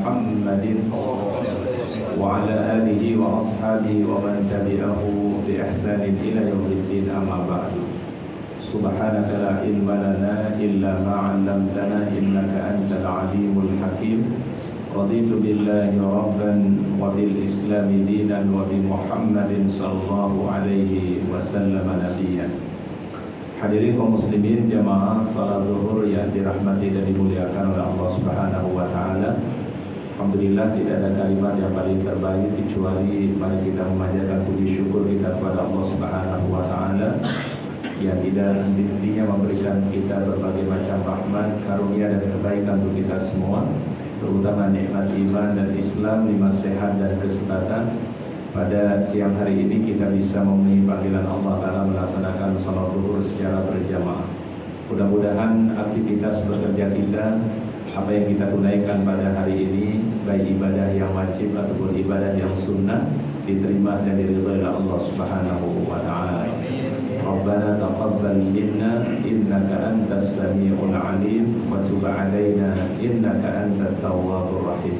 محمد وعلى آله وأصحابه ومن تبعه بإحسان إلى يوم الدين أما بعد سبحانك لا علم لنا إلا ما علمتنا إنك أنت العليم الحكيم رضيت بالله ربا وبالإسلام دينا وبمحمد صلى الله عليه وسلم نبيا. Hadirin kaum muslimin jamaah salat zuhur yang dirahmati dan dimuliakan oleh Allah Subhanahu wa taala. Alhamdulillah tidak ada kalimat yang paling terbaik kecuali mari kita memanjatkan puji syukur kita kepada Allah Subhanahu wa taala yang tidak henti-hentinya memberikan kita berbagai macam rahmat, karunia dan kebaikan untuk kita semua, terutama nikmat iman dan Islam, nikmat sehat dan kesehatan. Pada siang hari ini kita bisa memenuhi panggilan Allah Ta'ala melaksanakan salat zuhur secara berjamaah. Mudah-mudahan aktivitas bekerja kita, apa yang kita tunaikan pada hari ini, baik ibadah yang wajib ataupun ibadah yang sunnah, diterima dan diridhai oleh Allah Subhanahu wa taala. Rabbana taqabbal minna innaka antas samiul alim wa tub alaina innaka antat tawwabur rahim.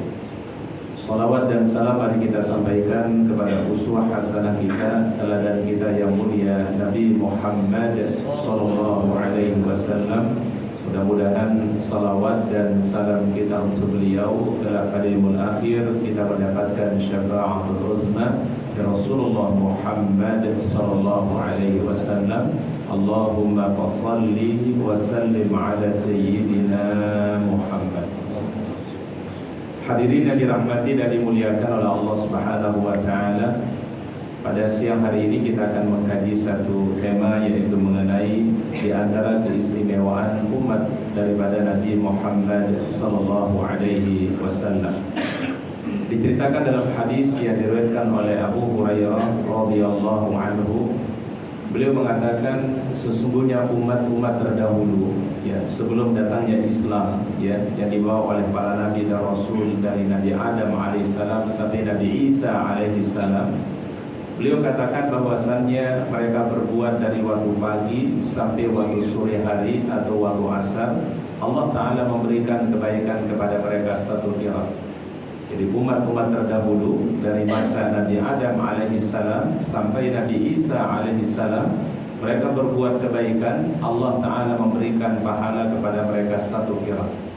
Salawat dan salam mari kita sampaikan kepada uswah hasanah kita, teladan kita yang mulia Nabi Muhammad sallallahu alaihi wasallam. Mudah-mudahan salawat dan salam kita untuk beliau dalam kalimul akhir kita mendapatkan syafa'atul uzma dari Rasulullah Muhammad sallallahu alaihi wasallam. Allahumma fassalli wa sallim ala sayyidina Muhammad. Hadirin yang dirahmati dan dimuliakan oleh Allah Subhanahu wa taala. Pada siang hari ini kita akan mengkaji satu tema, yaitu mengenai di antara keistimewaan umat daripada Nabi Muhammad sallallahu alaihi wasallam. Diceritakan dalam hadis yang diriwayatkan oleh Abu Hurairah radhiyallahu anhu, beliau mengatakan sesungguhnya umat-umat terdahulu ya sebelum datangnya Islam ya yang dibawa oleh para nabi dan rasul dari Nabi Adam alaihissalam sampai Nabi Isa alaihissalam, beliau katakan bahwasannya mereka berbuat dari waktu pagi sampai waktu sore hari atau waktu asar, Allah Ta'ala memberikan kebaikan kepada mereka satu qirat. Jadi umat-umat terdahulu dari masa Nabi Adam alaihissalam sampai Nabi Isa alaihissalam, mereka berbuat kebaikan, Allah Ta'ala memberikan pahala kepada mereka satu qirat.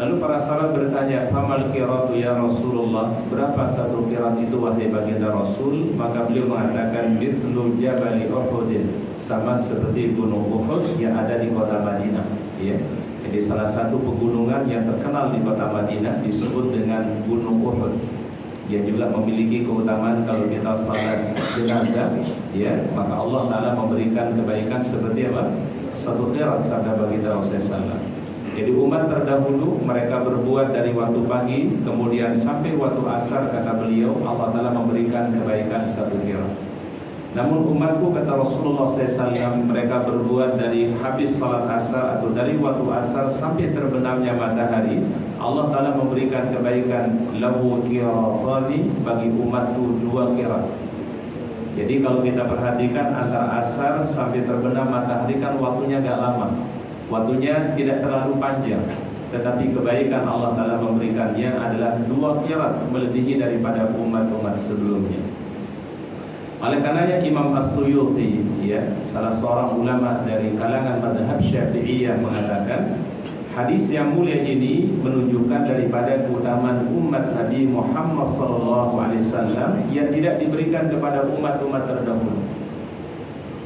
Lalu para sahabat bertanya, famal qiratu ya Rasulullah, berapa satu qirat itu wahai baginda Rasul? Maka beliau mengatakan mithlu jabali Uhud, sama seperti gunung Uhud yang ada di kota Madinah ya. Jadi salah satu pegunungan yang terkenal di kota Madinah disebut dengan Gunung Uhud. Dia juga memiliki keutamaan kalau kita salat jenazah ya, maka Allah Ta'ala memberikan kebaikan seperti apa? Satu qirat sabda baginda Rasulullah. Jadi umat terdahulu mereka berbuat dari waktu pagi kemudian sampai waktu asar, kata beliau, Allah Ta'ala memberikan kebaikan satu qirat. Namun umatku, kata Rasulullah SAW, mereka berbuat dari habis salat asar atau dari waktu asar sampai terbenamnya matahari, Allah Ta'ala memberikan kebaikan lahu qiratani, bagi umatku dua qirat. Jadi kalau kita perhatikan antara asar sampai terbenam matahari kan waktunya agak lama, waktunya tidak terlalu panjang, tetapi kebaikan Allah Ta'ala memberikannya adalah dua qirat, melebihi daripada umat-umat sebelumnya. Oleh karenanya Imam As-Suyuti ya, salah seorang ulama dari kalangan mazhab Syafi'iyah mengatakan hadis yang mulia ini menunjukkan daripada keutamaan umat Nabi Muhammad SAW yang tidak diberikan kepada umat-umat terdahulu.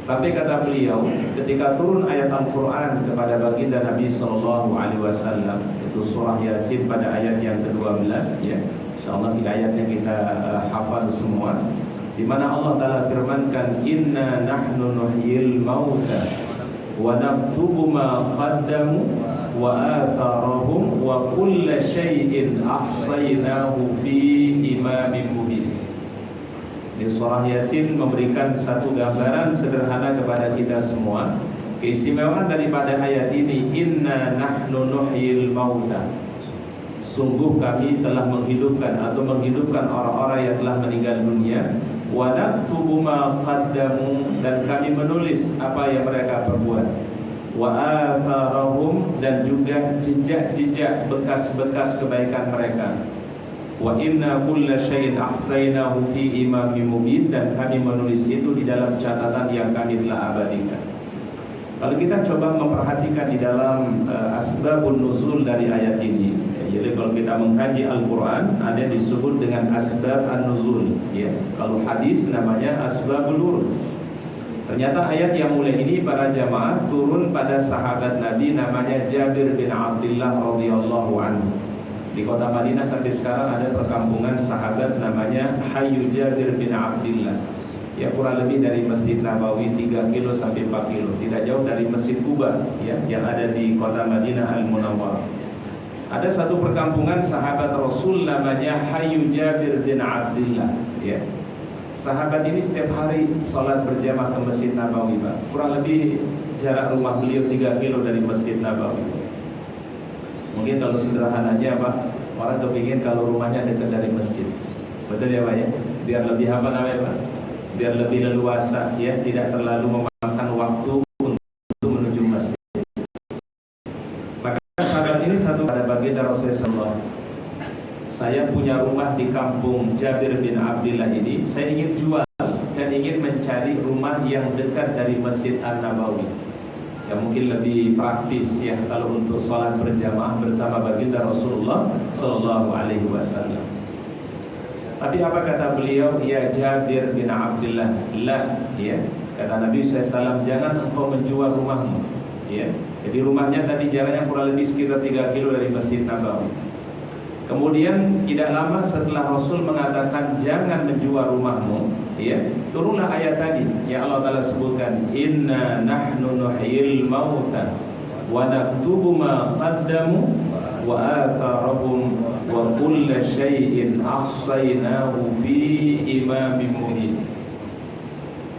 Sampai kata beliau, ketika turun ayat Al-Quran kepada baginda Nabi SAW, itu surah Yasin pada ayat yang ke-12 ya, insyaallah ayatnya kita hafal semua, di mana Allah Ta'ala firmankan inna nahnu nuhyil mauta wa naktubu ma qaddamu wa atharahum wa kulla syai'in ahsaynahu fi imamin mubin. Di surah Yasin memberikan satu gambaran sederhana kepada kita semua. Keistimewaan daripada ayat ini, inna nahnu nuhyil mauta, sungguh kami telah menghidupkan atau menghidupkan orang-orang yang telah meninggal dunia, wa naktubu ma qaddamu, dan kami menulis apa yang mereka perbuat. wa atharahum, dan juga jejak-jejak bekas-bekas kebaikan mereka. Wa inna kulla syai'in ahsaynahu fi imamin mubin, dan kami menulis itu di dalam catatan yang kami telah abadikan. Kalau kita coba memperhatikan di dalam asbabun nuzul dari ayat ini, jadi kalau kita mengkaji Al-Quran, ada yang disebut dengan asbab an-nuzul, ya. Kalau hadis namanya asbabul nurul. Ternyata ayat yang mulai ini para jamaah turun pada sahabat Nabi namanya Jabir bin Abdullah radhiyallahu anhu. Di kota Madinah sampai sekarang ada perkampungan sahabat namanya Hayyu Jabir bin Abdullah. Ya, kurang lebih dari Masjid Nabawi 3 kilo sampai 4 kilo, tidak jauh dari Masjid Quba, ya, yang ada di kota Madinah Al-Munawwarah. Ada satu perkampungan sahabat Rasul namanya Hayyu Jabir bin Abdullah, ya. Sahabat ini setiap hari sholat berjamaah ke Masjid Nabawi, Pak. Kurang lebih jarak rumah beliau 3 kilo dari Masjid Nabawi. Mungkin kalau sederhananya, Pak, orang kepingin kalau rumahnya dekat dari masjid. Betul ya, Pak, ya? Biar lebih apa namanya, Pak? Biar lebih leluasa, ya, tidak terlalu memakan waktu untuk menuju masjid. Maka sahabat ini satu pada baginda Rasulullah, saya punya rumah di kampung Jabir bin Abdullah ini, saya ingin jual dan ingin mencari rumah yang dekat dari Masjid An-Nabawi, yang mungkin lebih praktis, ya, kalau untuk sholat berjamaah bersama baginda Rasulullah Sallallahu Alaihi Wasallam. Tapi apa kata beliau? Ya Jabir bin Abdullah, la, ya, kata Nabi SAW, jangan engkau menjual rumahmu, ya. Jadi rumahnya tadi jaraknya kurang lebih sekitar 3 kilo dari Masjid Nabawi. Kemudian tidak lama setelah Rasul mengatakan jangan menjual rumahmu, ya, turunlah ayat tadi yang Allah Ta'ala sebutkan, inna nahnu nuhyil mauta wa naktubu ma qaddamu wa atharahum wa kulla syai'in ahsaynahu fi imamin mubin.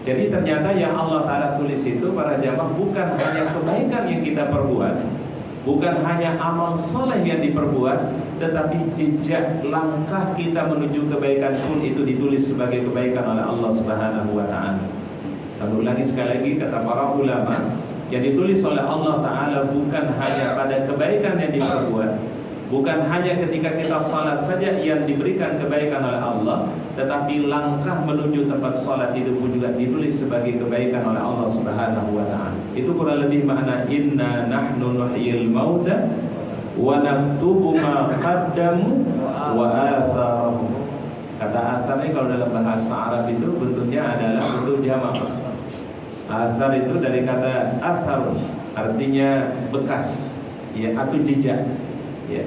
Jadi ternyata yang Allah Ta'ala tulis itu para jamaah bukan hanya kebaikan yang kita perbuat, bukan hanya amal soleh yang diperbuat, tetapi jejak langkah kita menuju kebaikan pun itu ditulis sebagai kebaikan oleh Allah Subhanahu wa Ta'ala. Dan ulangi sekali lagi kata para ulama, yang ditulis oleh Allah Ta'ala bukan hanya pada kebaikan yang diperbuat, bukan hanya ketika kita salat saja yang diberikan kebaikan oleh Allah, tetapi langkah menuju tempat salat itu pun juga ditulis sebagai kebaikan oleh Allah Subhanahu wa Ta'ala. Itu kurang lebih makna inna nahnu nuhyil mauta wa naktubu ma qaddamu wa atharahum. Kata athar ini kalau dalam bahasa Arab itu bentuknya adalah bentuk jamak. Athar itu dari kata athar, artinya bekas, ya, atau jejak, ya.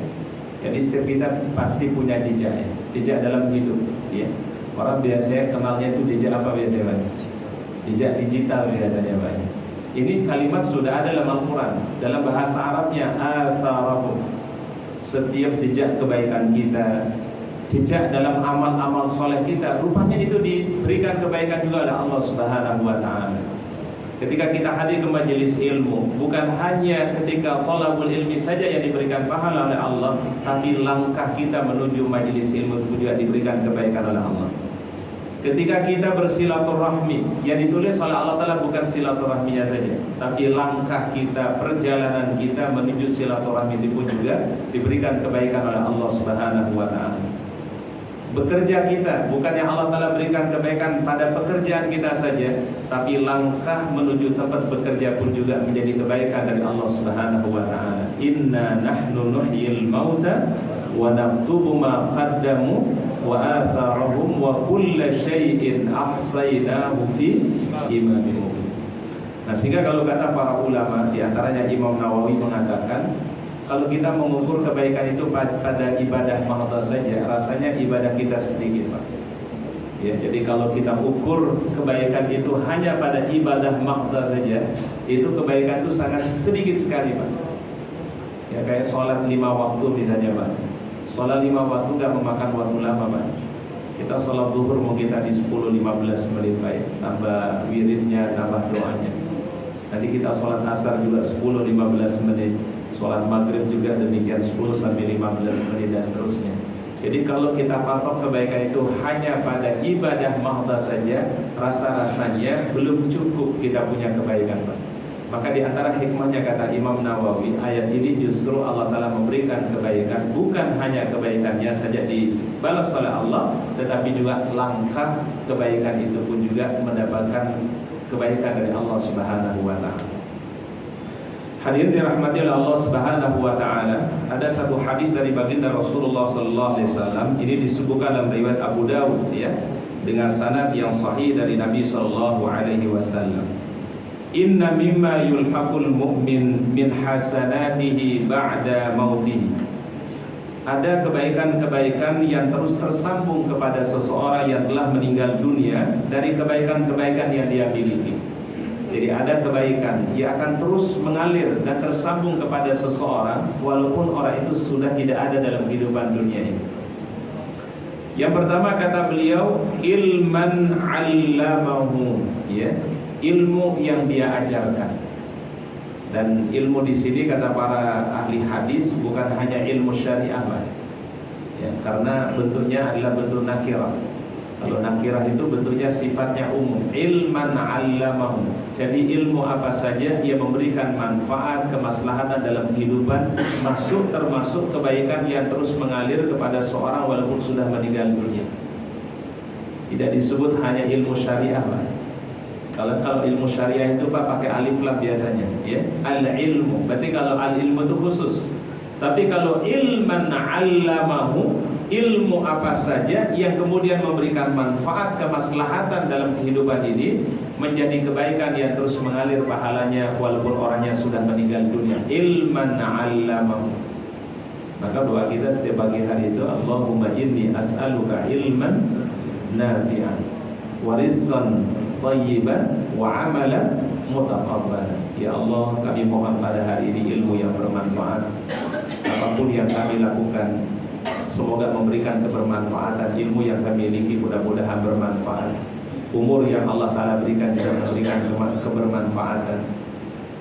Jadi setiap kita pasti punya jejak, ya, jejak dalam hidup, ya. Orang biasanya kenalnya itu jejak apa biasanya, Pak? Jejak digital biasanya, Pak. Ini kalimat sudah ada dalam Al-Quran. Dalam bahasa Arabnya atharahum, setiap jejak kebaikan kita, jejak dalam amal-amal soleh kita, rupanya itu diberikan kebaikan juga oleh Allah Subhanahu wa Ta'ala. Ketika kita hadir ke majelis ilmu, bukan hanya ketika thalabul ilmi saja yang diberikan pahala oleh Allah, tapi langkah kita menuju majelis ilmu juga diberikan kebaikan oleh Allah. Ketika kita bersilaturahmi, yang ditulis oleh Allah Ta'ala bukan silaturahminya saja, tapi langkah kita, perjalanan kita menuju silaturahmi itu pun juga diberikan kebaikan oleh Allah Subhanahu wa Ta'ala. Bekerja kita, bukan yang Allah Ta'ala berikan kebaikan pada pekerjaan kita saja, tapi langkah menuju tempat bekerja pun juga menjadi kebaikan dari Allah Subhanahu wa Ta'ala. Inna nahnu nuhyil mauta wa naktubu ma qaddamu wa atharahum wa kulla syai'in ahsaynahu fi imamin mubin. Nah, sehingga kalau kata para ulama, di antaranya Imam Nawawi mengatakan, kalau kita mengukur kebaikan itu pada ibadah mahdoh saja, rasanya ibadah kita sedikit, Pak. Ya, jadi kalau kita ukur kebaikan itu hanya pada ibadah mahdoh saja, itu kebaikan itu sangat sedikit sekali, Pak. Ya, kayak sholat 5 waktu misalnya, Pak. Sholat 5 waktu gak memakan waktu lama, Pak. Kita sholat zuhur mau kita di 10-15 menit, Pak, ya. Tambah wiridnya, tambah doanya. Nanti kita sholat asar juga 10-15 menit. Sholat maghrib juga demikian 10-15 menit dan seterusnya. Jadi kalau kita patok kebaikan itu hanya pada ibadah mahdoh saja, rasa-rasanya belum cukup kita punya kebaikan, Pak. Maka di antara hikmahnya kata Imam Nawawi, ayat ini justru Allah Ta'ala memberikan kebaikan, bukan hanya kebaikannya saja dibalas oleh Allah, tetapi juga langkah kebaikan itu pun juga mendapatkan kebaikan dari Allah Subhanahu wa Ta'ala. Hadirin dirahmati oleh Allah Subhanahu wa Ta'ala, ada satu hadis dari baginda Rasulullah sallallahu alaihi wasallam, ini disebutkan dalam riwayat Abu Dawud ya, dengan sanad yang sahih dari Nabi sallallahu alaihi wasallam. Inna mimma yulhaqul mu'min min hasanatihi ba'da mautihi. Ada kebaikan-kebaikan yang terus tersambung kepada seseorang yang telah meninggal dunia dari kebaikan-kebaikan yang dia miliki. Jadi ada kebaikan yang akan terus mengalir dan tersambung kepada seseorang walaupun orang itu sudah tidak ada dalam kehidupan dunia ini. Yang pertama kata beliau, ilman 'allamahu, ya, ilmu yang dia ajarkan. Dan ilmu di sini kata para ahli hadis bukan hanya ilmu syariah, ya, karena bentuknya adalah bentuk nakirah. Kalau nakirah itu bentuknya sifatnya umum. Ilman 'allamahu. Jadi ilmu apa saja ia memberikan manfaat, kemaslahatan dalam kehidupan, termasuk kebaikan yang terus mengalir kepada seorang walaupun sudah meninggal dunia. Tidak disebut hanya ilmu syariah, Kalau ilmu syariah itu pakai alif lam biasanya, ya. Al-ilmu. Berarti kalau al-ilmu itu khusus. Tapi kalau ilman 'allamahu, ilmu apa saja yang kemudian memberikan manfaat, kemaslahatan dalam kehidupan ini, menjadi kebaikan yang terus mengalir pahalanya walaupun orangnya sudah meninggal dunia. Ilman 'allamahu. Maka doa kita setiap pagi hari itu, Allahumma inni as'aluka ilman nafi'an wa rizqan thayyiban wa amalan mutaqabbalan. Ya Allah, kami mohon pada hari ini ilmu yang bermanfaat. Apapun yang kami lakukan, semoga memberikan kebermanfaatan. Ilmu yang kami miliki mudah-mudahan bermanfaat. Umur yang Allah Ta'ala berikan juga memberikan kebermanfaatan.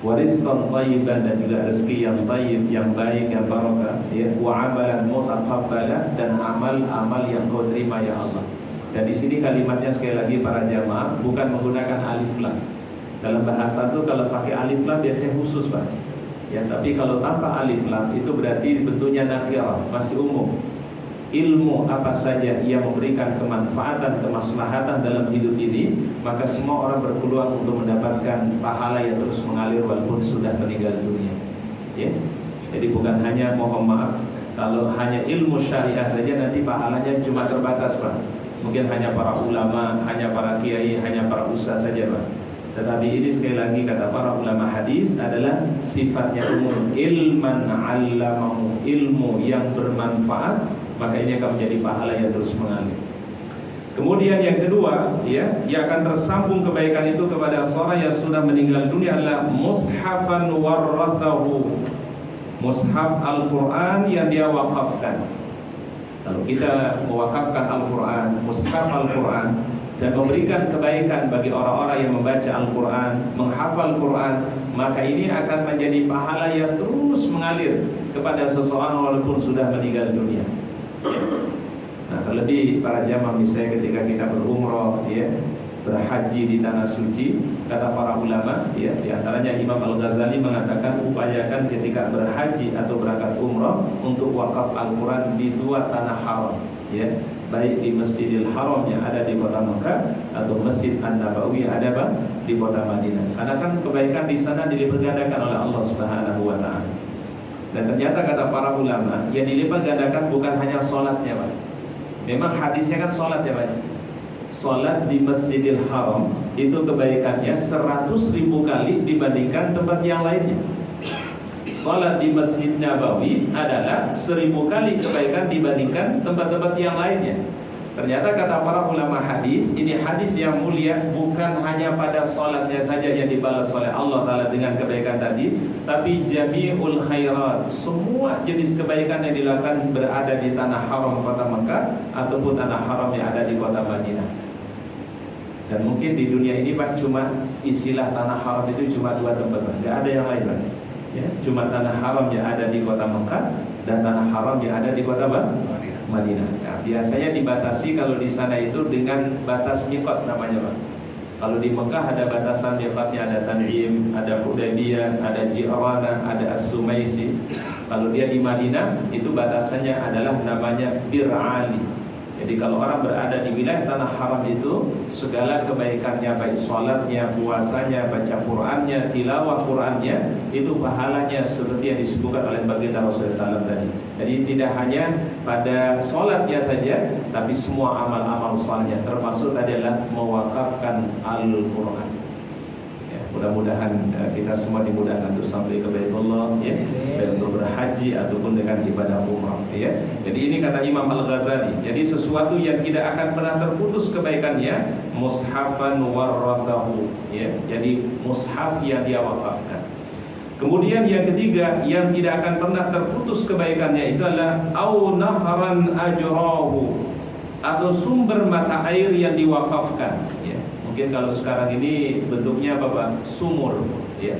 Wa rizqan thayyiban, dan juga rezeki yang thayyib, yang baik, yang barakah, ya. Wa amalan mutaqabbalan, dan amal-amal yang Kau terima ya Allah. Dan di sini kalimatnya sekali lagi para jamaah bukan menggunakan alif lam. Dalam bahasa itu kalau pakai alif lam biasanya khusus, Pak. Ya, tapi kalau tanpa alif lam itu berarti bentuknya nakirah, masih umum. Ilmu apa saja yang memberikan kemanfaatan, kemaslahatan dalam hidup ini, maka semua orang berpeluang untuk mendapatkan pahala yang terus mengalir walaupun sudah meninggal dunia. Ya. Jadi bukan hanya, mohon maaf, kalau hanya ilmu syariah saja nanti pahalanya cuma terbatas, Pak. Mungkin hanya para ulama, hanya para kiai, hanya para ustaz saja, Pak. Tetapi ini sekali lagi kata para ulama hadis adalah sifatnya umum. Ilman 'allamahu, ilmu yang bermanfaat, maka ini akan menjadi pahala yang terus mengalir. Kemudian yang kedua, ya, yang akan tersambung kebaikan itu kepada seorang yang sudah meninggal dunia adalah mushafan warathahu. Mushaf Al-Quran yang dia wakafkan. Kalau kita mewakafkan Al-Quran, mushaf Al-Quran, dan memberikan kebaikan bagi orang-orang yang membaca Al-Quran, menghafal Quran, maka ini akan menjadi pahala yang terus mengalir kepada seseorang walaupun sudah meninggal dunia. Nah, terlebih para jamaah misalnya ketika kita berumrah, ya, berhaji di tanah suci, kata para ulama, ya, di antaranya Imam Al-Ghazali mengatakan upayakan ketika berhaji atau berangkat umrah untuk wakaf Al-Quran di dua tanah haram, ya, baik di Masjidil Haram yang ada di kota Mekah atau Masjid An-Nabawi yang ada di kota Madinah. Karena kan kebaikan di sana dilipat gandakan oleh Allah Subhanahu wa Ta'ala. Dan ternyata kata para ulama, yang dilipat gandakan bukan hanya sholatnya, Pak. Memang hadisnya kan sholat, ya, Pak. Sholat di Masjidil Haram itu kebaikannya 100.000 kali dibandingkan tempat yang lainnya. Sholat di Masjid Nabawi adalah 1000 kali kebaikan dibandingkan tempat-tempat yang lainnya. Ternyata kata para ulama hadis, ini hadis yang mulia bukan hanya pada sholatnya saja yang dibalas oleh Allah Ta'ala dengan kebaikan tadi, tapi jami'ul khairat, semua jenis kebaikan yang dilakukan berada di tanah haram kota Mekah ataupun tanah haram yang ada di kota Madinah. Dan mungkin di dunia ini, Pak, cuma istilah tanah haram itu cuma dua tempat, Pak. Gak ada yang lain, Pak. Ya, cuma tanah haram yang ada di kota Mekah dan tanah haram yang ada di kota Madinah. Nah, biasanya dibatasi kalau di sana itu dengan batas miqat namanya, Pak. Kalau di Mekah ada batasan miqatnya, ada Tan'im, ada Hudaybiyah, ada Ji'rana, ada As-Sumaisi. Kalau dia di Madinah itu batasannya adalah namanya Bir Ali. Jadi kalau orang berada di wilayah tanah haram itu, segala kebaikannya, baik sholatnya, puasanya, baca Qur'annya, tilawah Qur'annya, itu pahalanya seperti yang disebutkan oleh baginda Rasulullah SAW tadi. Jadi tidak hanya pada sholatnya saja, tapi semua amal-amal sholatnya, termasuk tadi adalah mewakafkan Al-Quran. Mudah-mudahan kita semua dimudahkan untuk sampai ke Baitullah, ya, baik untuk berhaji ataupun dengan ibadah umrah, ya. Jadi ini kata Imam Al-Ghazali. Jadi sesuatu yang tidak akan pernah terputus kebaikannya, mushafan warathahu, ya. Jadi mushaf yang dia wakafkan. Kemudian yang ketiga yang tidak akan pernah terputus kebaikannya itu adalah au nahran ajrahu, atau sumber mata air yang diwakafkan, ya. Mungkin kalau sekarang ini bentuknya apa Pak? Sumur, ya.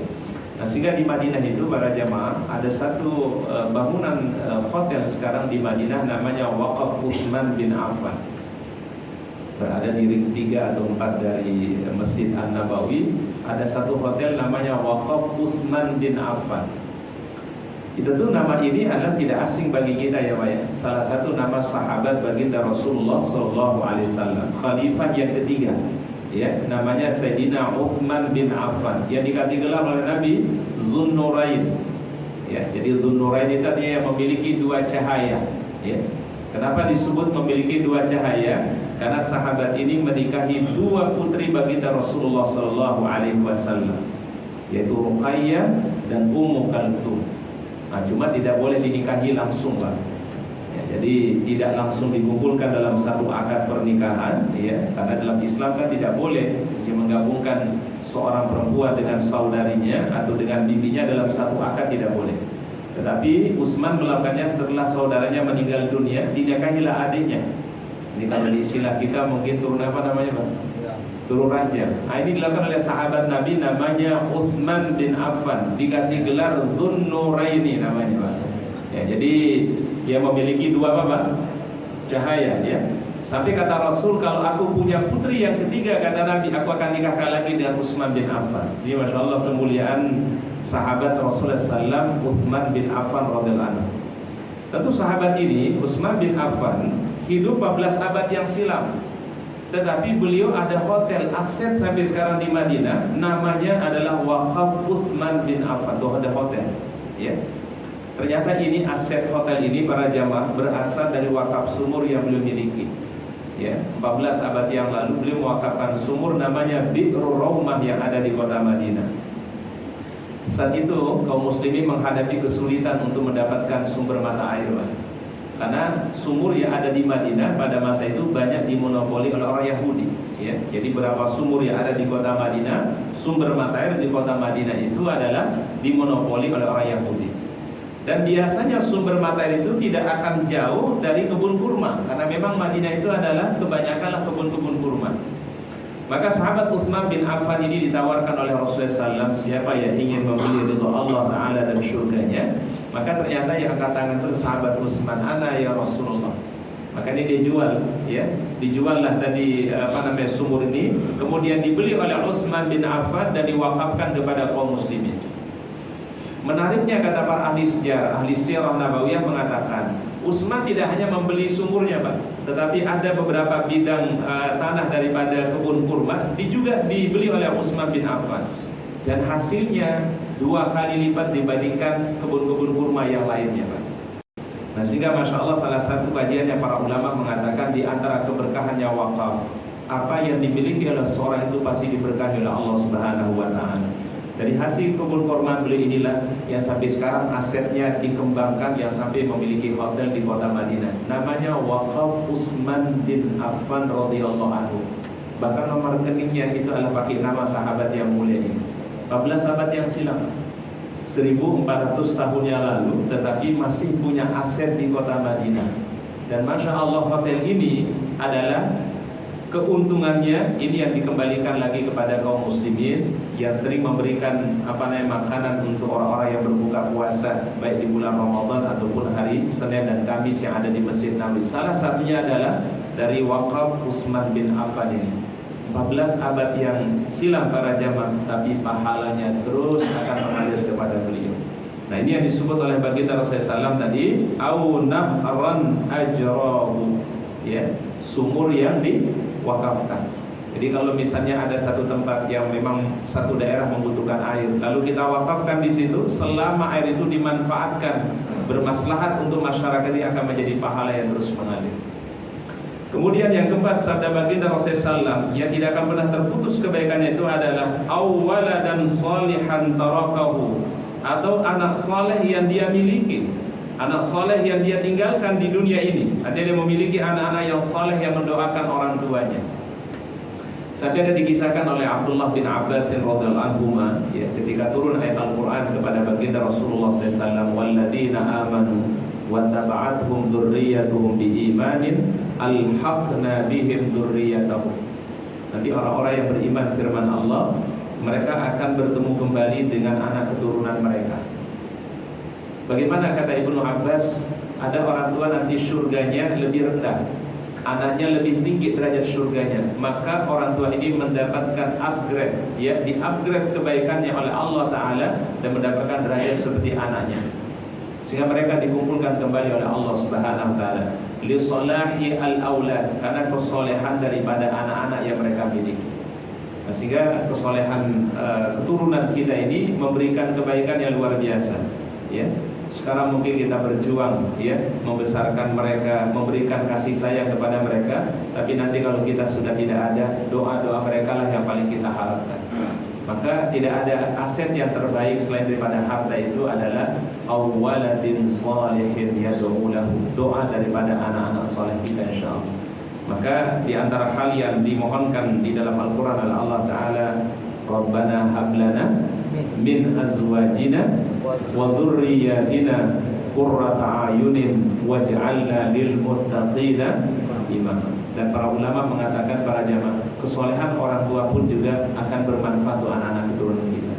Nah, sehingga di Madinah itu para jamaah ada satu bangunan hotel sekarang di Madinah namanya Waqaf Utsman bin Affan. Berada di ring 3 atau 4 dari Masjid An-Nabawi, ada satu hotel namanya Waqaf Utsman bin Affan. Itu tuh nama ini adalah tidak asing bagi kita ya Pak ya. Salah satu nama sahabat baginda Rasulullah SAW, khalifah yang ketiga. Ya, namanya Sayyidina Utsman bin Affan yang dikasih gelar oleh Nabi Zunnurain. Ya, jadi Zunnurain itu artinya yang memiliki dua cahaya. Ya. Kenapa disebut memiliki dua cahaya? Karena sahabat ini menikahi dua putri baginda Rasulullah SAW, yaitu Ruqayyah dan Ummu Kalthum. Nah, cuma tidak boleh dinikahi langsung Pak. Jadi tidak langsung dikumpulkan dalam satu akad pernikahan, ya, karena dalam Islam kan tidak boleh menggabungkan seorang perempuan dengan saudarinya atau dengan bibinya dalam satu akad, tidak boleh. Tetapi Utsman melakukannya setelah saudaranya meninggal dunia, dinikahilah adiknya. Ini kalau di istilah kita mungkin turun apa namanya Pak? Turun raja. Nah, ini dilakukan oleh sahabat Nabi namanya Utsman bin Affan, dikasih gelar Dzunnuraini namanya Pak. Ya, jadi dia memiliki dua apa? Cahaya, ya. Sampai kata Rasul, kalau aku punya putri yang ketiga, kata Nabi, aku akan nikahkan lagi dengan Utsman bin Affan. Jadi Masya Allah kemuliaan sahabat Rasulullah SAW, Utsman bin Affan radhiyallahu anhu. Tentu sahabat ini, Utsman bin Affan, hidup 14 abad yang silam. Tetapi beliau ada hotel aset sampai sekarang di Madinah, namanya adalah Waqaf Utsman bin Affan. Tuh ada hotel, ya. Ternyata ini aset hotel ini para jamaah berasal dari wakaf sumur yang beliau miliki. Ya, 14 abad yang lalu beliau mewakafkan sumur namanya Bi'ru Raumah yang ada di kota Madinah. Saat itu kaum muslimin menghadapi kesulitan untuk mendapatkan sumber mata air, Pak. Karena sumur yang ada di Madinah pada masa itu banyak dimonopoli oleh orang Yahudi. Ya, jadi beberapa sumur yang ada di kota Madinah, sumber mata air di kota Madinah itu adalah dimonopoli oleh orang Yahudi. Dan biasanya sumber mata air itu tidak akan jauh dari kebun kurma, karena memang Madinah itu adalah kebanyakanlah kebun-kebun kurma. Maka sahabat Utsman bin Affan ini ditawarkan oleh Rasulullah SAW, siapa yang ingin membeli ridha Allah Ta'ala dan syurganya. Maka ternyata yang angkat tangan itu sahabat Utsman, ana ya Rasulullah. Maka ini dijual, ya, dijuallah tadi sumur ini, kemudian dibeli oleh Utsman bin Affan dan diwakafkan kepada kaum muslimin. Menariknya kata para ahli sejarah, ahli sirah nabawiyah mengatakan, Utsman tidak hanya membeli sumurnya Pak, tetapi ada beberapa bidang tanah daripada kebun kurma juga dibeli oleh Utsman bin Affan. Dan hasilnya 2 kali lipat dibandingkan kebun-kebun kurma yang lainnya Pak. Nah, sehingga Masya Allah salah satu kajian yang para ulama mengatakan di antara keberkahannya wakaf, apa yang dimiliki oleh seorang itu pasti diberkahi oleh Allah Subhanahu wa Ta'ala. Dari hasil kebun kurma beliau inilah yang sampai sekarang asetnya dikembangkan, yang sampai memiliki hotel di kota Madinah. Namanya Waqaf Utsman bin Affan radhiyallahu anhu. Bahkan nomor rekeningnya itu adalah pakai nama sahabat yang mulia ini. 14 abad yang silam, 1400 tahun yang lalu, tetapi masih punya aset di kota Madinah. Dan Masya Allah hotel ini adalah keuntungannya ini yang dikembalikan lagi kepada kaum muslimin yang sering memberikan makanan untuk orang-orang yang berbuka puasa baik di bulan Ramadan ataupun hari Senin dan Kamis yang ada di Masjid Nabawi. Salah satunya adalah dari wakaf Utsman bin Affan ini. 14 abad yang silam para jamaah, tapi pahalanya terus akan mengalir kepada beliau. Nah, ini yang disebut oleh baginda Rasulullah SAW tadi, au nahran ajrahu, ya, sumur yang diwakafkan. Jadi kalau misalnya ada satu tempat yang memang satu daerah membutuhkan air, lalu kita wakafkan di situ, selama air itu dimanfaatkan bermaslahat untuk masyarakat, ini akan menjadi pahala yang terus mengalir. Kemudian yang keempat, sabda baginda Rasulullah SAW yang tidak akan pernah terputus kebaikannya itu adalah awwaladan shalihan tarakahu, atau anak saleh yang dia miliki, anak saleh yang dia tinggalkan di dunia ini. Artinya dia memiliki anak-anak yang saleh yang mendoakan orang tuanya. Sampai ada dikisahkan oleh Abdullah bin Abbas radhiyallahu anhu, ya, ketika turun ayat Al-Quran kepada baginda Rasulullah SAW, walladzina amanu wattaba'athum dzurriyyatuhum biimanin alhaqna bihim dzurriyyatahum. Nanti orang-orang yang beriman, firman Allah, mereka akan bertemu kembali dengan anak keturunan mereka. Bagaimana kata Ibnu Abbas, ada orang tua nanti surganya lebih rendah, anaknya lebih tinggi derajat surganya, maka orang tua ini mendapatkan upgrade, ya, di-upgrade kebaikannya oleh Allah Ta'ala dan mendapatkan derajat seperti anaknya, sehingga mereka dikumpulkan kembali oleh Allah Subhanahu Wa Ta'ala li salahi al-aulad, karena kesolehan daripada anak-anak yang mereka miliki. Nah, sehingga kesolehan keturunan kita ini memberikan kebaikan yang luar biasa, ya. Sekarang mungkin kita berjuang, ya, membesarkan mereka, memberikan kasih sayang kepada mereka, tapi nanti kalau kita sudah tidak ada, doa-doa mereka lah yang paling kita harapkan. Maka tidak ada aset yang terbaik selain daripada harta itu adalah awwaladin shalihin yad'u lahu, doa daripada anak-anak saleh kita insyaallah. Maka di antara hal yang dimohonkan di dalam Al-Quran adalah Allah Ta'ala, Rabbana hablana min azwajina wa dhurriyyatina qurrata a'yunin waj'alna lil muttaqina imama. Dan para ulama mengatakan, para jamaah, kesolehan orang tua pun juga akan bermanfaat untuk anak-anak keturunan kita.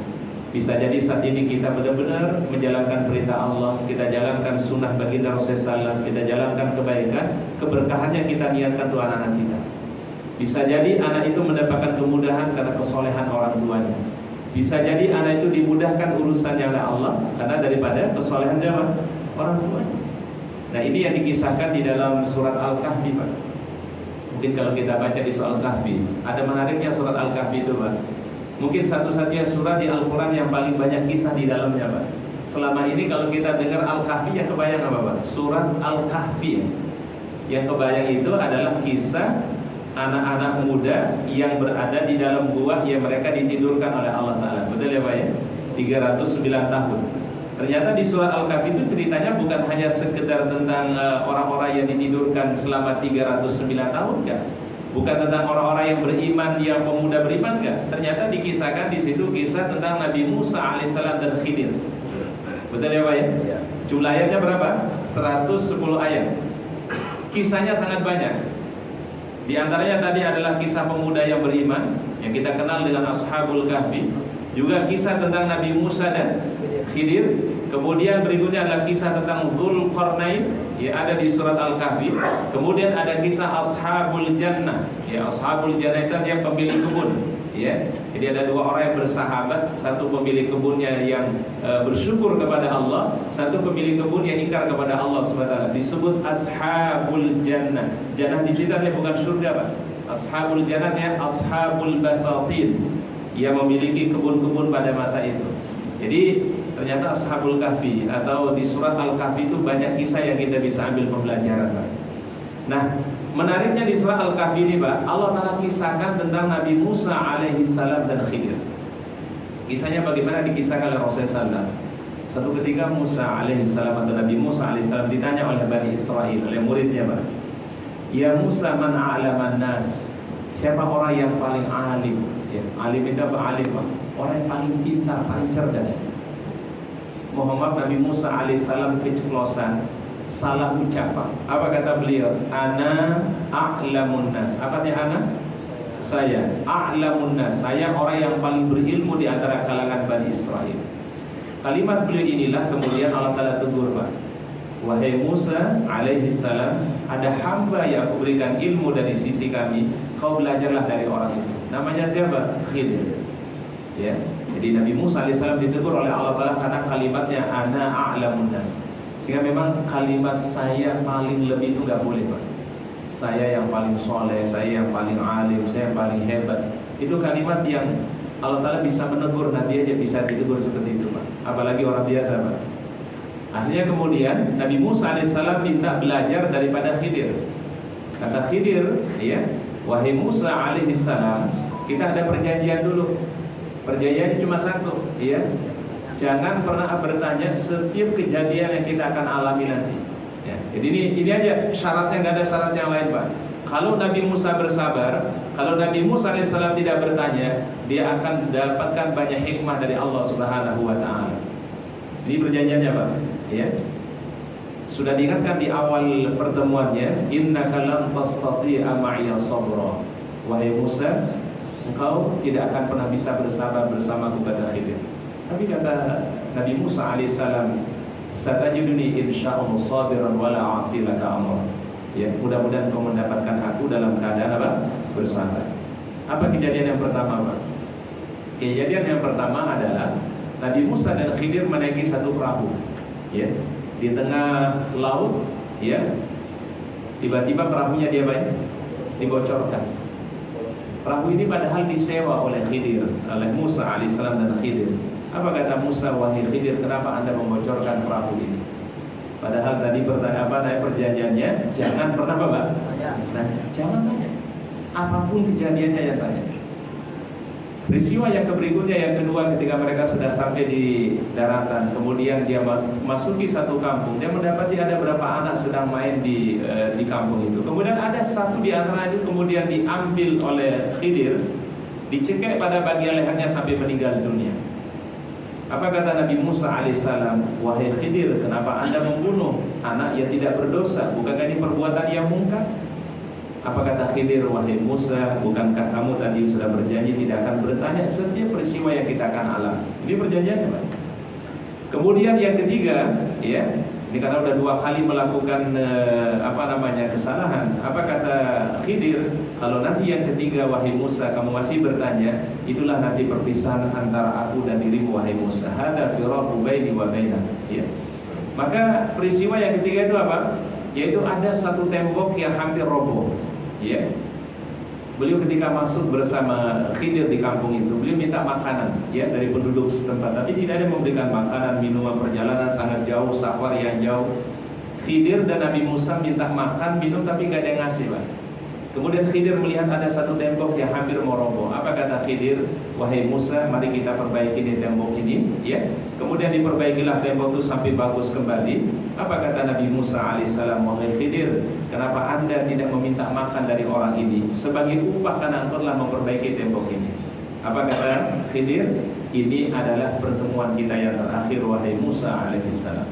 Bisa jadi saat ini kita benar-benar menjalankan perintah Allah, kita jalankan sunnah baginda Rasulullah SAW, kita jalankan kebaikan, keberkahannya kita niatkan untuk anak-anak kita. Bisa jadi anak itu mendapatkan kemudahan karena kesolehan orang tuanya. Bisa jadi anak itu dimudahkan urusannya oleh Allah karena daripada kesolehan jamaah orang tuanya. Nah, ini yang dikisahkan di dalam surat Al-Kahfi, Pak. Mungkin kalau kita baca di surat Al-Kahfi, ada menariknya surat Al-Kahfi itu, Pak. Mungkin satu-satunya surat di Al-Quran yang paling banyak kisah di dalamnya, Pak. Selama ini kalau kita dengar Al-Kahfi, yang kebayang apa, Pak? Surat Al-Kahfi. Yang kebayang itu adalah kisah anak-anak muda yang berada di dalam gua yang mereka ditidurkan oleh Allah Ta'ala. Betul ya, Pak, ya? 309 tahun. Ternyata di surat Al-Kahfi itu ceritanya bukan hanya sekedar tentang orang-orang yang ditidurkan selama 309 tahun, enggak. Bukan tentang orang-orang yang beriman, yang pemuda beriman, enggak. Ternyata dikisahkan di situ kisah tentang Nabi Musa alaihissalam dan Khidir. Betul ya, Pak, ya? Jumlah ayatnya berapa? 110 ayat. Kisahnya sangat banyak. Di antaranya tadi adalah kisah pemuda yang beriman yang kita kenal dengan Ashabul Kahfi. Juga kisah tentang Nabi Musa dan Khidir. Kemudian berikutnya adalah kisah tentang Dzulqarnain, ya, ada di surat Al-Kahfi. Kemudian ada kisah Ashabul Jannah, ya, Ashabul Jannah itu yang pemilik kebun, ya. Jadi ada dua orang yang bersahabat, satu pemilik kebunnya yang bersyukur kepada Allah, satu pemilik kebun yang ingkar kepada Allah SWT. Disebut Ashabul Jannah. Jannah di situ artinya bukan surga, Pak. Ashabul Jannah ya Ashabul Basatin, yang memiliki kebun-kebun pada masa itu. Jadi ternyata Ashabul Kahfi atau di surat Al-Kahfi itu banyak kisah yang kita bisa ambil pembelajaran, Pak. Nah, menariknya di surat Al-Kahfi ini, Pak, Allah Ta'ala kisahkan tentang Nabi Musa alaihissalam dan Khidir. Kisahnya bagaimana dikisahkan oleh Rasulullah SAW. Satu ketika Musa alaihissalam atau Nabi Musa alaihissalam ditanya oleh Bani Israel, oleh muridnya, Pak, ya Musa, man a'laman nas, siapa orang yang paling alim? Ya, alim itu apa? Alim, Pak, orang yang paling pintar, paling cerdas. Muhammad Nabi Musa alaihissalam keceplosan, salah ucapan. Apa kata beliau? Ana a'lamun nas. Apa artinya ana? Saya a'lamun nas. Saya orang yang paling berilmu di antara kalangan Bani Israel. Kalimat beliau inilah kemudian Allah Ta'ala tegur, Pak. Wahai Musa alaihissalam, ada hamba yang aku berikan ilmu dari sisi kami, kau belajarlah dari orang itu. Namanya siapa? Khidir. Ya. Jadi Nabi Musa alaihissalam ditegur oleh Allah Ta'ala karena kalimatnya ana a'lamun nas. Sehingga memang kalimat saya paling lebih itu gak boleh, Pak. Saya yang paling soleh, saya yang paling alim, saya yang paling hebat. Itu kalimat yang Allah Ta'ala bisa menegur, Nabi aja bisa ditegur seperti itu, Pak. Apalagi orang biasa, Pak. Akhirnya kemudian Nabi Musa alaihissalam minta belajar daripada Khidir. Kata Khidir, ya, wahai Musa alaihissalam, kita ada perjanjian dulu. Perjanjiannya cuma satu, ya. Jangan pernah bertanya setiap kejadian yang kita akan alami nanti. Ya, jadi ini aja syaratnya, nggak ada syarat yang lain, Pak. Kalau Nabi Musa bersabar, kalau Nabi Musa alaihissalam tidak bertanya, dia akan mendapatkan banyak hikmah dari Allah Subhanahu wa Ta'ala. Ini perjanjiannya, Pak. Ya, sudah diingatkan di awal pertemuannya, innaka lan tastati'a ma'iya sabra. Wahai Musa, engkau tidak akan pernah bisa bersabar bersamaku, kata Khidir. Tapi kata Nabi Musa alaihissalam, satajiduni insyaallah sabiran wala asilaka amra. Ya, mudah-mudahan kau mendapatkan aku dalam keadaan apa? Bersabar. Apa kejadian yang pertama, Pak? Kejadian yang pertama adalah Nabi Musa dan Khidir menaiki satu perahu. Ya, di tengah laut, ya. Tiba-tiba perahunya dibocorkan. Perahu ini padahal disewa oleh Khidir, oleh Musa alaihissalam dan Khidir. Apa kata Musa, wahai Khidir, kenapa Anda membocorkan perahu ini? Padahal tadi perjanjiannya jangan pernah Bapak. Nah, jangan tanya. Apapun kejadiannya yang tanya. Peristiwa yang berikutnya, yang kedua, ketika mereka sudah sampai di daratan, kemudian dia masuki satu kampung, dia mendapati ada beberapa anak sedang main di kampung itu. Kemudian ada satu di antara itu kemudian diambil oleh Khidir, dicekik pada bagian lehernya sampai meninggal dunia. Apa kata Nabi Musa alaihissalam, wahai Khidir, kenapa Anda membunuh anak yang tidak berdosa? Bukankah ini perbuatan yang mungkar? Apa kata Khidir, wahai Musa, bukankah kamu tadi sudah berjanji tidak akan bertanya setiap peristiwa yang kita akan alami? Ini perjanjiannya, Pak. Kemudian yang ketiga, ya, ini karena sudah dua kali melakukan kesalahan. Apa kata Khidir, kalau nanti yang ketiga, wahai Musa, kamu masih bertanya, itulah nanti perpisahan antara aku dan dirimu, wahai Musa. Hada firaqu baini wa bainak. Ya. Maka peristiwa yang ketiga itu apa? Yaitu ada satu tembok yang hampir roboh. Ya. Beliau ketika masuk bersama Khidir di kampung itu, beliau minta makanan, ya, dari penduduk setempat. Tapi tidak ada yang memberikan makanan, minuman, perjalanan sangat jauh, safar yang jauh. Khidir dan Nabi Musa minta makan, minum, tapi nggak ada yang ngasih, Pak. Kemudian Khidir melihat ada satu tembok yang hampir mau roboh. Apa kata Khidir? Wahai Musa, mari kita perbaiki di tembok ini, ya. Kemudian diperbaikilah tembok itu sampai bagus kembali. Apa kata Nabi Musa alaihissalam, wahai Khidir, kenapa Anda tidak meminta makan dari orang ini sebagai upah karena engkau telah memperbaiki tembok ini? Apa kata Khidir? Ini adalah pertemuan kita yang terakhir, wahai Musa alaihissalam.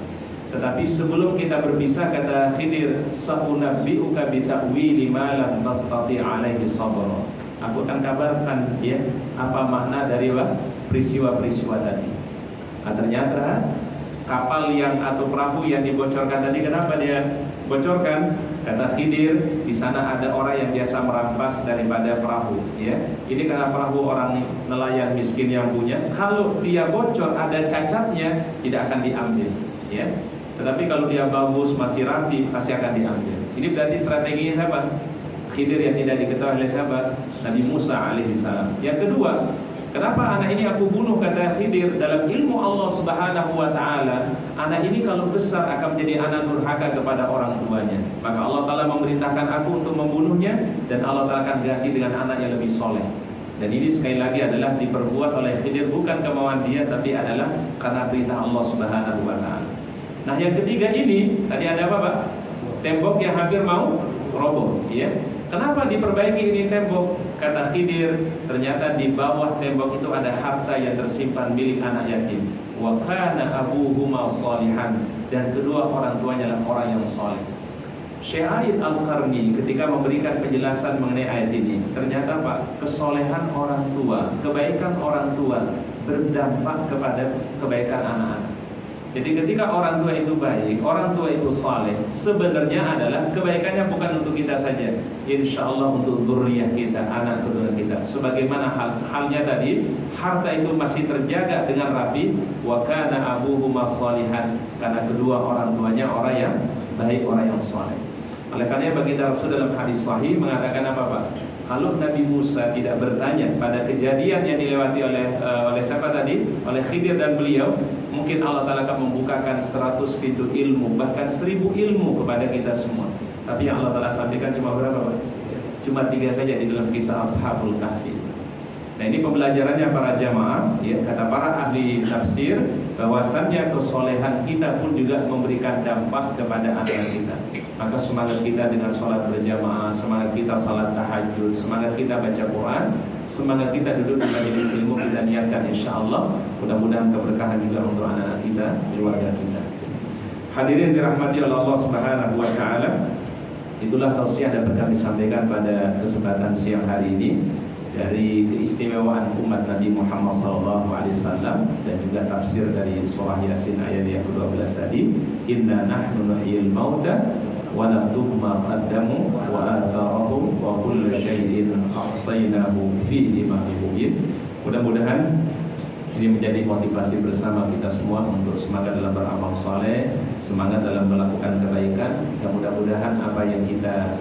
Tetapi sebelum kita berpisah, kata Khidir, sa'unabbi'uka bita'wili ma lam tastati' alaihi sabra. Aku akan kabarkan, ya, apa makna dari peristiwa-peristiwa tadi. Nah, ternyata kapal yang atau perahu yang dibocorkan tadi, kenapa dia bocorkan? Kata Khidir, di sana ada orang yang biasa merampas daripada perahu, ya. Ini karena perahu orang nelayan miskin yang punya. Kalau dia bocor, ada cacatnya, tidak akan diambil, ya. Tetapi kalau dia bagus, masih rapi, pasti akan diambil. Ini berarti strateginya siapa? Khidir yang tidak diketahui oleh siapa? Nabi Musa alaihissalam. Yang kedua, kenapa anak ini aku bunuh, kata Khidir? Dalam ilmu Allah Subhanahu wa Ta'ala, anak ini kalau besar akan menjadi anak durhaka kepada orang tuanya. Maka Allah Ta'ala memerintahkan aku untuk membunuhnya, dan Allah Ta'ala akan ganti dengan anak yang lebih soleh. Dan ini sekali lagi adalah diperbuat oleh Khidir, bukan kemauan dia, tapi adalah karena perintah Allah Subhanahu wa Ta'ala. Nah, yang ketiga ini tadi ada apa, Pak? Tembok yang hampir mau roboh, ya. Kenapa diperbaiki ini tembok? Kata Khidir, ternyata di bawah tembok itu ada harta yang tersimpan milik anak yatim. Wa kana abuhuma shalihan, dan kedua orang tuanya adalah orang yang saleh. Syekh Aid Al-Qarni ketika memberikan penjelasan mengenai ayat ini, ternyata, Pak, kesolehan orang tua, kebaikan orang tua berdampak kepada kebaikan anak-anak. Jadi ketika orang tua itu baik, orang tua itu saleh, sebenarnya adalah kebaikannya bukan untuk kita saja, insya Allah untuk zuriyah kita, anak keturunan kita. Sebagaimana halnya tadi, harta itu masih terjaga dengan rapi. Wa kana abuhuma shalihan, karena kedua orang tuanya orang yang baik, orang yang saleh. Oleh karena baginda Rasul dalam hadis sahih mengatakan apa Pak? Kalau Nabi Musa tidak bertanya pada kejadian yang dilewati oleh siapa tadi? Oleh Khidir dan beliau, mungkin Allah Ta'ala akan membukakan 100 pintu ilmu, bahkan 1000 ilmu kepada kita semua. Tapi yang Allah Ta'ala sampaikan cuma berapa Pak? Cuma 3 saja di dalam kisah Ashabul Kahfi. Nah ini pembelajarannya para jamaah, ya, kata para ahli tafsir, bahwasannya kesolehan kita pun juga memberikan dampak kepada anak kita. Maka semangat kita dengan sholat berjamaah, semangat kita sholat tahajud, semangat kita baca Quran, semangat kita duduk di majelis ilmu, kita niatkan insya Allah mudah-mudahan keberkahan juga untuk anak-anak kita, keluarga kita. Hadirin dirahmati oleh Allah Subhanahu wa Ta'ala, itulah tausiah dapat kami sampaikan pada kesempatan siang hari ini dari keistimewaan umat Nabi Muhammad SAW dan juga tafsir dari surah Yasin ayat yang ke-12 tadi, inna nahnu nuhyil mauta wa naktubu ma qaddamu wa atharahum wa kullu syai'in ahsaynahu fi imamin mubin. Mudah-mudahan ini menjadi motivasi bersama kita semua untuk semangat dalam beramal saleh, semangat dalam melakukan kebaikan, dan mudah-mudahan apa yang kita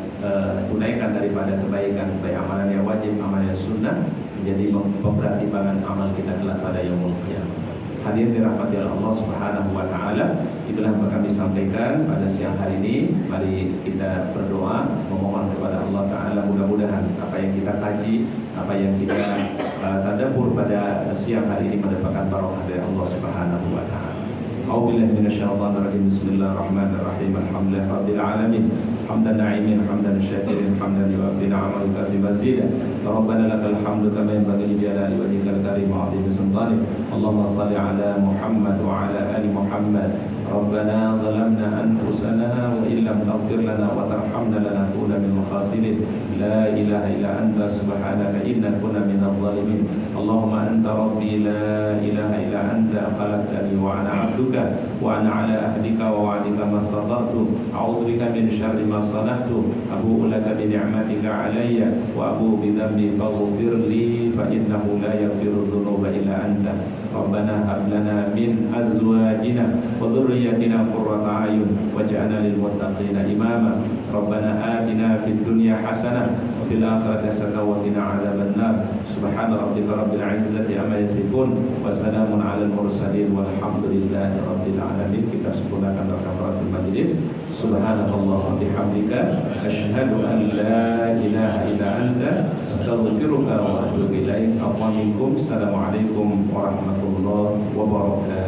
tunaikan daripada kebaikan, baik amalan yang wajib, amalan yang sunnah, menjadi pemberat timbangan amal kita kelak pada yaumul qiyamah. Hadirin dirahmati Allah Subhanahu wa Ta'ala, itulah yang kami sampaikan pada siang hari ini. Mari kita berdoa, memohon kepada Allah Ta'ala mudah-mudahan apa yang kita kaji, apa yang kita tadabbur pada siang hari ini mendapatkan barokah dari Allah Subhanahu wa Ta'ala. A'udzubillahi minasyaitonir rajim. Bismillahirrahmanirrahim. Alhamdulillahi rabbil alamin. Hamdan na'imin, hamdan syakirin, hamdan yu'affi ni'amaka bi mazida. Rabbana lakal hamdu kama yanbaghi li jalali wajhikal karim wa 'azimi sultanik. Allahumma shalli ala Muhammad wa ala ali Muhammad. Rabbana zalamna anfusana wa illam taghfir lana wa tarhamna lanakunanna minal khasirin. La ilaha illa anta subhanaka inna kunna minadh dhalimin. Allahumma anta rabbi la ilaha illa anta khalaqtani wa ana 'abduka wa ana 'ala ahdika wa wa'dika mastata'tu. A'udzu bika min syarri ma sana'tu. Abu'u laka bi ni'matika 'alayya wa abu'u bi dhanbi faghfir li fa innahu la yaghfiru dhunuba illa anta. Rabbana hab lana min azwajina wa dhurriyyatina qurrata a'yun waj'alna lil muttaqina imama. Rabbana atina fid dunya hasanah wa fil akhirati hasanah wa qina adzaban nar. Subhana rabbika rabbil izzati amma yasifun wa salamun 'alal mursalin walhamdulillahi rabbil alamin. Kita sempurnakan kafaratul majlis. Subhanallah wa bihamdika asyhadu an la ilaha illa anta astaghfiruka wa atubu ilaik. Assalamualaikum warahmatullahi wabarakatuh.